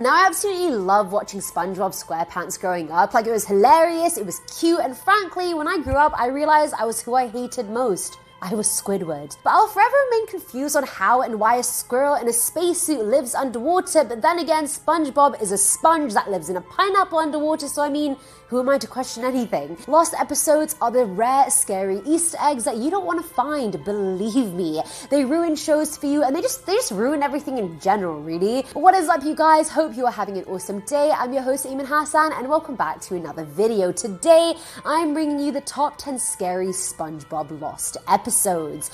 Now, I absolutely love watching SpongeBob SquarePants growing up. Like, it was hilarious, it was cute, and frankly, when I grew up, I realized I was who I hated most. I was Squidward. But I'll forever remain confused on how and why a squirrel in a spacesuit lives underwater, but then again, SpongeBob is a sponge that lives in a pineapple underwater, so I mean, who am I to question anything? Lost episodes are the rare, scary Easter eggs that you don't want to find, believe me. They ruin shows for you, and they just ruin everything in general, really. But what is up, you guys? Hope you are having an awesome day. I'm your host, Eamon Hassan, and welcome back to another video. Today, I'm bringing you the top 10 scary SpongeBob Lost episodes.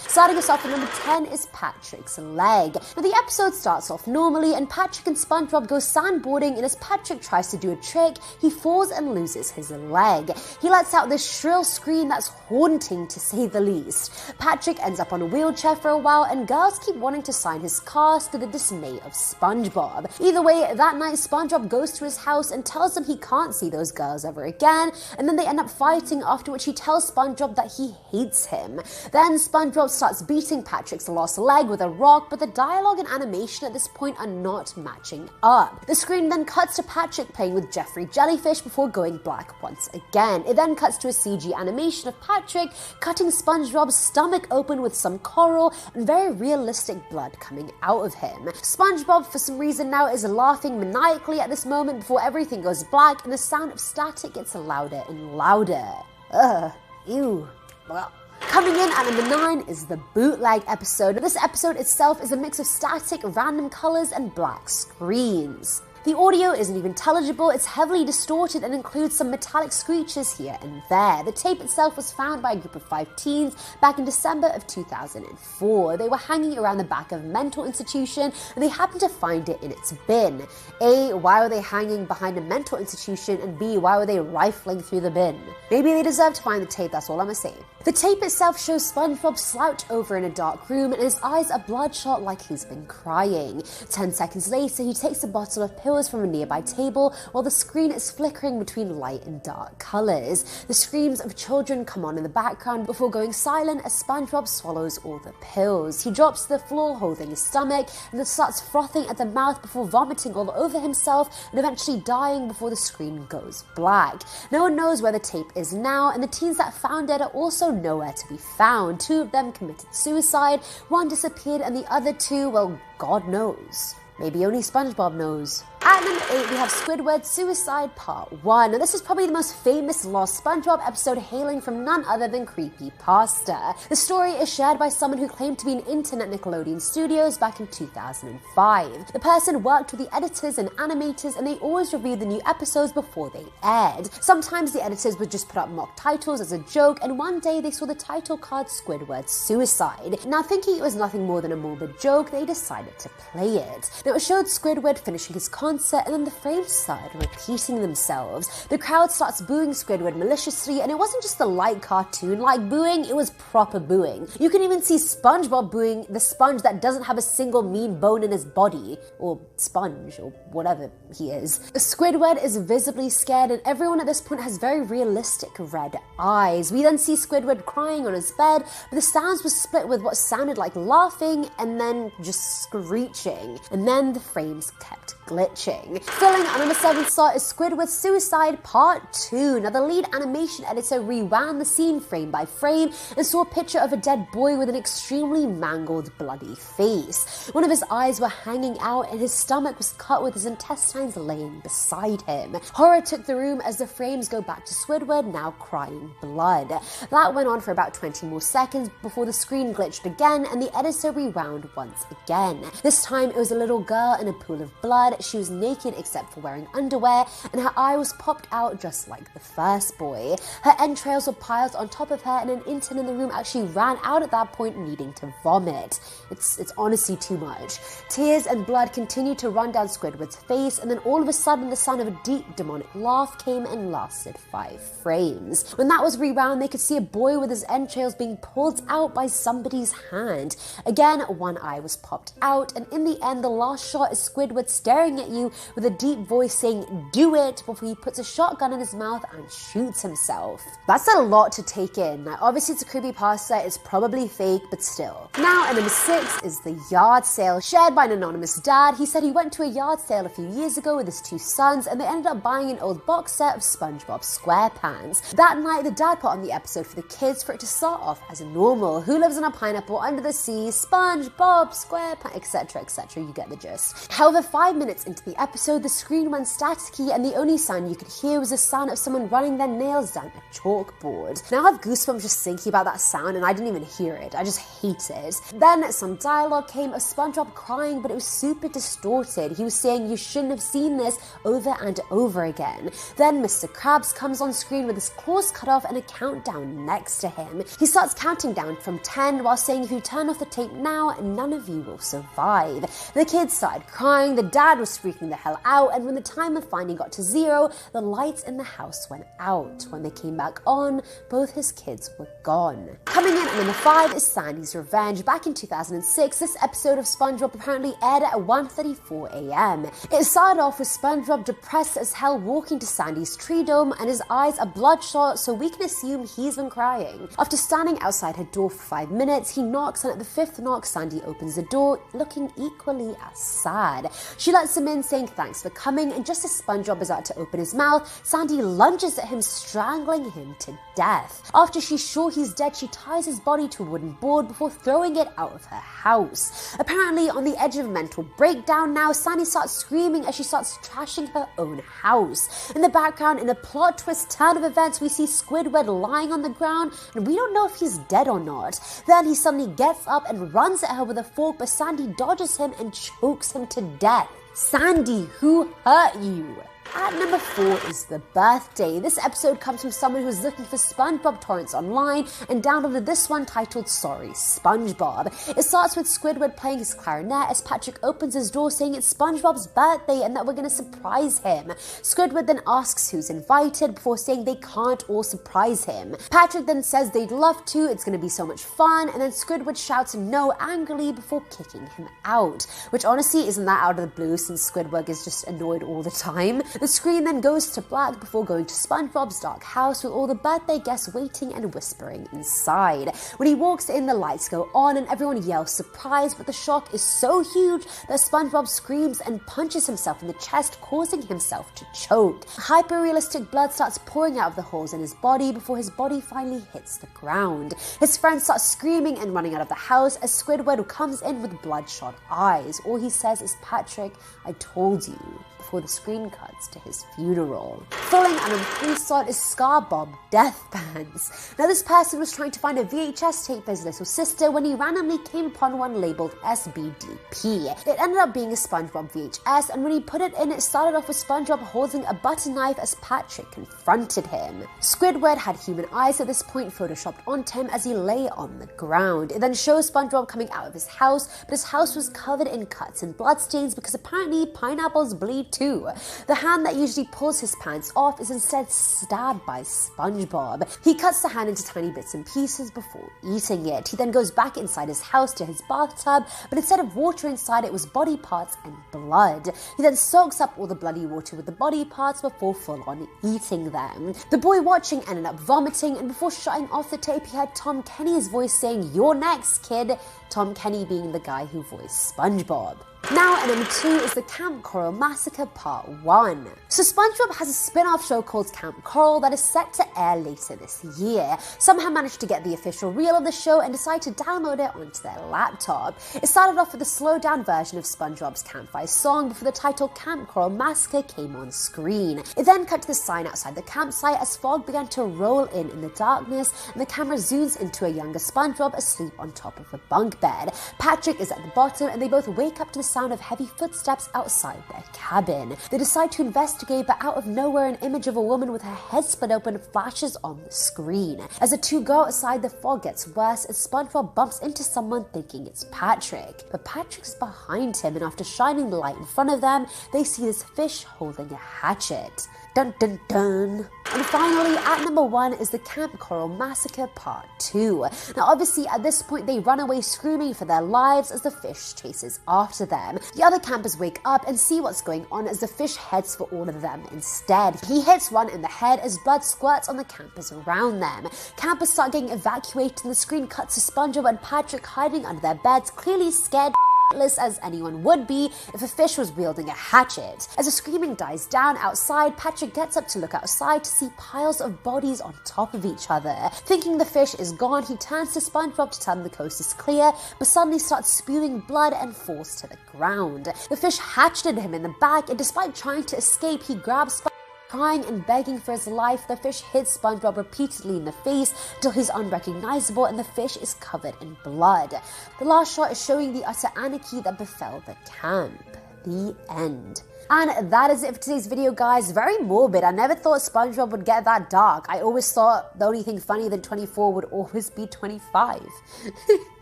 Starting us off at number 10 is Patrick's leg. Now, the episode starts off normally, and Patrick and SpongeBob go sandboarding, and as Patrick tries to do a trick, he falls and loses his leg. He lets out this shrill scream that's haunting, to say the least. Patrick ends up on a wheelchair for a while, and girls keep wanting to sign his cast to the dismay of SpongeBob. Either way, that night SpongeBob goes to his house and tells him he can't see those girls ever again, and then they end up fighting, after which he tells SpongeBob that he hates him. Then SpongeBob starts beating Patrick's lost leg with a rock, but the dialogue and animation at this point are not matching up. The screen then cuts to Patrick playing with Jeffrey Jellyfish before going black once again. It then cuts to a CG animation of Patrick cutting SpongeBob's stomach open with some coral and very realistic blood coming out of him. SpongeBob, for some reason now, is laughing maniacally at this moment before everything goes black and the sound of static gets louder and louder. Ugh. Ew. Well. Coming in at number 9 is the bootleg episode. Now, this episode itself is a mix of static, random colors, and black screens. The audio isn't even intelligible, it's heavily distorted and includes some metallic screeches here and there. The tape itself was found by a group of 5 teens back in December of 2004. They were hanging around the back of a mental institution and they happened to find it in its bin. A, why were they hanging behind a mental institution? And B, why were they rifling through the bin? Maybe they deserve to find the tape, that's all I'm gonna say. The tape itself shows SpongeBob slouched over in a dark room and his eyes are bloodshot like he's been crying. 10 seconds later, he takes a bottle of pills from a nearby table while the screen is flickering between light and dark colors. The screams of children come on in the background before going silent as SpongeBob swallows all the pills. He drops to the floor holding his stomach and then starts frothing at the mouth before vomiting all over himself and eventually dying before the screen goes black. No one knows where the tape is now, and the teens that found it are also nowhere to be found. 2 of them committed suicide, 1 disappeared, and the other 2, well, God knows. Maybe only SpongeBob knows. At number 8, we have Squidward's Suicide Part 1. Now, this is probably the most famous Lost SpongeBob episode, hailing from none other than Creepypasta. The story is shared by someone who claimed to be an intern at Nickelodeon Studios back in 2005. The person worked with the editors and animators, and they always reviewed the new episodes before they aired. Sometimes the editors would just put up mock titles as a joke, and one day they saw the title card Squidward's Suicide. Now, thinking it was nothing more than a morbid joke, they decided to play it. Now, it showed Squidward finishing his concert, and then the frames started repeating themselves. The crowd starts booing Squidward maliciously, and it wasn't just the light cartoon-like booing, it was proper booing. You can even see SpongeBob booing the sponge that doesn't have a single mean bone in his body, or sponge, or whatever he is. Squidward is visibly scared, and everyone at this point has very realistic red eyes. We then see Squidward crying on his bed, but the sounds were split with what sounded like laughing, and then just screeching. And then the frames kept glitching. Filling at number 7 slot is Squidward's Suicide Part 2. Now, the lead animation editor rewound the scene frame by frame and saw a picture of a dead boy with an extremely mangled, bloody face. One of his eyes were hanging out and his stomach was cut with his intestines laying beside him. Horror took the room as the frames go back to Squidward, now crying blood. That went on for about 20 more seconds before the screen glitched again and the editor rewound once again. This time it was a little girl in a pool of blood. She was naked except for wearing underwear, and her eye was popped out just like the first boy. Her entrails were piled on top of her, and an intern in the room actually ran out at that point needing to vomit. It's honestly too much. Tears and blood continued to run down Squidward's face, and then all of a sudden the sound of a deep demonic laugh came and lasted 5 frames. When that was rewound, they could see a boy with his entrails being pulled out by somebody's hand. Again, one eye was popped out, and in the end, the last shot is Squidward staring at you you, with a deep voice saying, "Do it," before he puts a shotgun in his mouth and shoots himself. That's a lot to take in. Now, obviously it's a creepypasta, it's probably fake, but still. Now, at number 6 is the yard sale, shared by an anonymous dad. He said he went to a yard sale a few years ago with his 2 sons, and they ended up buying an old box set of Spongebob SquarePants. That night, the dad put on the episode for the kids for it to start off as normal. Who lives on a pineapple under the sea? SpongeBob SquarePants, etc, etc. You get the gist. However, 5 minutes into the episode, the screen went staticky, and the only sound you could hear was the sound of someone running their nails down a chalkboard. Now I have goosebumps just thinking about that sound, and I didn't even hear it. I just hate it. Then some dialogue came of SpongeBob crying, but it was super distorted. He was saying, "You shouldn't have seen this," over and over again. Then Mr. Krabs comes on screen with his claws cut off and a countdown next to him. He starts counting down from 10 while saying, "If you turn off the tape now, none of you will survive." The kids started crying, the dad was freaking the hell out, and when the timer finally got to 0, the lights in the house went out. When they came back on, both his kids were gone. Coming in at number 5 is Sandy's Revenge. Back in 2006, this episode of SpongeBob apparently aired at 1:34 a.m. It started off with SpongeBob depressed as hell walking to Sandy's tree dome, and his eyes are bloodshot, so we can assume he's been crying. After standing outside her door for 5 minutes, he knocks, and at the 5th knock, Sandy opens the door, looking equally as sad. She lets him in, saying thanks for coming, and just as SpongeBob is about to open his mouth, Sandy lunges at him, strangling him to death. After she's sure he's dead, she ties his body to a wooden board before throwing it out of her house. Apparently, on the edge of a mental breakdown now, Sandy starts screaming as she starts trashing her own house. In the background, in a plot twist turn of events, we see Squidward lying on the ground, and we don't know if he's dead or not. Then he suddenly gets up and runs at her with a fork, but Sandy dodges him and chokes him to death. Sandy, who hurt you? At number 4 is The Birthday. This episode comes from someone who was looking for SpongeBob torrents online and downloaded this one titled Sorry, SpongeBob. It starts with Squidward playing his clarinet as Patrick opens his door saying it's SpongeBob's birthday and that we're going to surprise him. Squidward then asks who's invited before saying they can't all surprise him. Patrick then says they'd love to, it's going to be so much fun, and then Squidward shouts no angrily before kicking him out, which honestly isn't that out of the blue since Squidward is just annoyed all the time. The screen then goes to black before going to SpongeBob's dark house with all the birthday guests waiting and whispering inside. When he walks in, the lights go on and everyone yells surprise, but the shock is so huge that SpongeBob screams and punches himself in the chest, causing himself to choke. Hyper-realistic blood starts pouring out of the holes in his body before his body finally hits the ground. His friends start screaming and running out of the house as Squidward comes in with bloodshot eyes. All he says is, "Patrick, I told you," before the screen cuts to his funeral. Falling on an 3 slot is Spongebob Death Pants. Now this person was trying to find a VHS tape for his little sister when he randomly came upon one labeled SBDP. It ended up being a SpongeBob VHS, and when he put it in, it started off with SpongeBob holding a butter knife as Patrick confronted him. Squidward had human eyes at this point photoshopped onto him as he lay on the ground. It then shows SpongeBob coming out of his house, but his house was covered in cuts and bloodstains because apparently pineapples bleed too. The hand that usually pulls his pants off is instead stabbed by SpongeBob. He cuts the hand into tiny bits and pieces before eating it. He then goes back inside his house to his bathtub, but instead of water inside, it was body parts and blood. He then soaks up all the bloody water with the body parts before full-on eating them. The boy watching ended up vomiting, and before shutting off the tape, he heard Tom Kenny's voice saying, "You're next, kid." Tom Kenny being the guy who voiced SpongeBob. Now at number 2 is the Camp Coral Massacre Part 1. So SpongeBob has a spin-off show called Camp Coral that is set to air later this year. Some have managed to get the official reel of the show and decide to download it onto their laptop. It started off with a slowed-down version of SpongeBob's campfire song before the title Camp Coral Massacre came on screen. It then cut to the sign outside the campsite as fog began to roll in the darkness, and the camera zooms into a younger SpongeBob asleep on top of a bunk bed. Patrick is at the bottom, and they both wake up to the sound of heavy footsteps outside their cabin. They decide to investigate, but out of nowhere, an image of a woman with her head split open flashes on the screen. As the two go outside, the fog gets worse as SpongeBob bumps into someone thinking it's Patrick. But Patrick's behind him, and after shining the light in front of them, they see this fish holding a hatchet. Dun dun dun. And finally, at number 1 is the Camp Coral Massacre Part 2. Now obviously at this point they run away screaming for their lives as the fish chases after them. The other campers wake up and see what's going on as the fish heads for all of them instead. He hits one in the head as blood squirts on the campers around them. Campers start getting evacuated and the screen cuts to SpongeBob and Patrick hiding under their beds, clearly scared as anyone would be if a fish was wielding a hatchet. As the screaming dies down outside, Patrick gets up to look outside to see piles of bodies on top of each other. Thinking the fish is gone, he turns to SpongeBob to tell him the coast is clear, but suddenly starts spewing blood and falls to the ground. The fish hatcheted him in the back, and despite trying to escape, he grabs SpongeBob. Crying and begging for his life, the fish hits SpongeBob repeatedly in the face till he's unrecognizable and the fish is covered in blood. The last shot is showing the utter anarchy that befell the camp. The end. And that is it for today's video, guys. Very morbid. I never thought SpongeBob would get that dark. I always thought the only thing funnier than 24 would always be 25.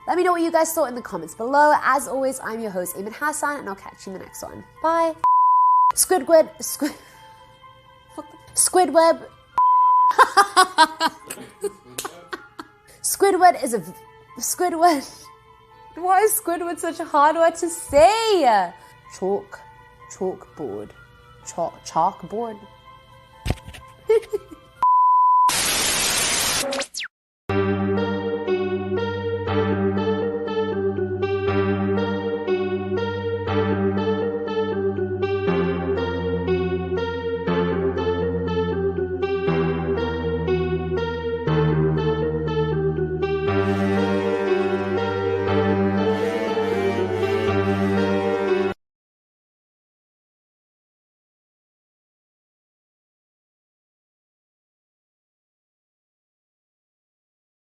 Let me know what you guys thought in the comments below. As always, I'm your host, Eamon Hassan, and I'll catch you in the next one. Bye. Squidward. Squidward is a... Squidward. Why is Squidward such a hard word to say? Chalkboard. Chalkboard.